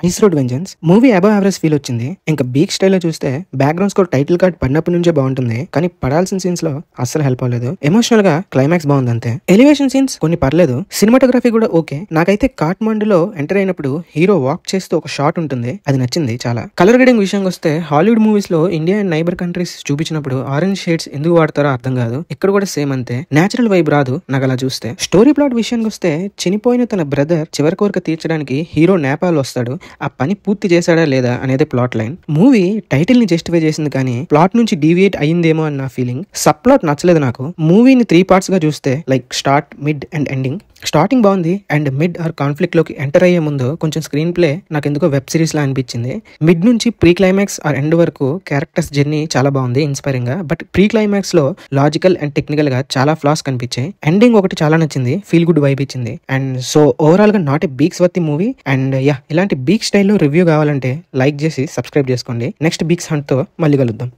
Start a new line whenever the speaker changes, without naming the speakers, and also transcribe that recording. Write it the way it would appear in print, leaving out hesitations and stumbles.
His road vengeance movie above average feel వచ్చింది. ఇంకా బీక్ స్టైల్లో చూస్తే బ్యాక్గ్రౌండ్ స్కోర్ టైటిల్ కార్డ్ పడినప్పటి నుంచే బాగుంటుంది, కానీ పడాల్సిన సీన్స్ లో అస్సలు హెల్ప్ అవ్వలేదు. ఎమోషనల్ గా క్లైమాక్స్ బాగుంది అంతే. ఎలివేషన్ సీన్స్ కొన్ని పర్లేదు, సినిమాటోగ్రఫీ కూడా ఓకే. నాకైతే కాట్మండులో ఎంటర్ అయినప్పుడు హీరో వాక్ చేస్తూ ఒక షాట్ ఉంటుంది, అది నచ్చింది చాలా. కలర్ గ్రేడింగ్ విషయానికి వస్తే హాలీవుడ్ మూవీస్ లో ఇండియా అండ్ నైబర్ కంట్రీస్ చూపించినప్పుడు ఆరెంజ్ షేడ్స్ ఎందుకు వాడతారో అర్థం కాదు. ఇక్కడ కూడా సేమ్ అంతే, నేచురల్ వైబ్ రాదు నాకు అలా చూస్తే. స్టోరీ ప్లాట్ విషయానికి వస్తే చనిపోయిన తన బ్రదర్ చివరి కోరిక తీర్చడానికి హీరో నేపాల్ వస్తాడు. ఆ పని పూర్తి చేశాడా లేదా అనేది ప్లాట్ లైన్. మూవీ టైటిల్ ని జస్టిఫై చేసింది, కానీ ప్లాట్ నుంచి డీవియేట్ అయ్యిందేమో అన్న ఫీలింగ్. సబ్ ప్లాట్ నచ్చలేదు నాకు. మూవీని 3 పార్ట్స్ గా చూస్తే like start, mid and ending. Starting బాగుంది అండ్ మిడ్ ఆర్ కాన్ఫ్లిక్ట్ లోకి ఎంటర్ అయ్యే ముందు కొంచెం స్క్రీన్ ప్లే నాకు ఎందుకో వెబ్ సిరీస్ లా అనిపించింది. మిడ్ నుంచి ప్రీ క్లైమాక్స్ ఆర్ ఎండ్ వరకు క్యారెక్టర్స్ జర్నీ చాలా బాగుంది, ఇన్స్పైరింగ్ గా. బట్ ప్రీ క్లైమాక్స్ లో లాజికల్ అండ్ టెక్నికల్ గా చాలా ఫ్లాస్ కనిపించాయి. ఎండింగ్ ఒకటి చాలా నచ్చింది, ఫీల్ గుడ్ వైబ్ ఇచ్చింది. అండ్ సో ఓవరాల్ గా not a beeks worthy movie. And ఇలాంటి బీక్ స్టైల్లో రివ్యూ కావాలంటే లైక్ చేసి సబ్స్క్రైబ్ చేసుకోండి. నెక్స్ట్ బీక్స్ హంట్ తో మళ్ళీ కలుద్దాం.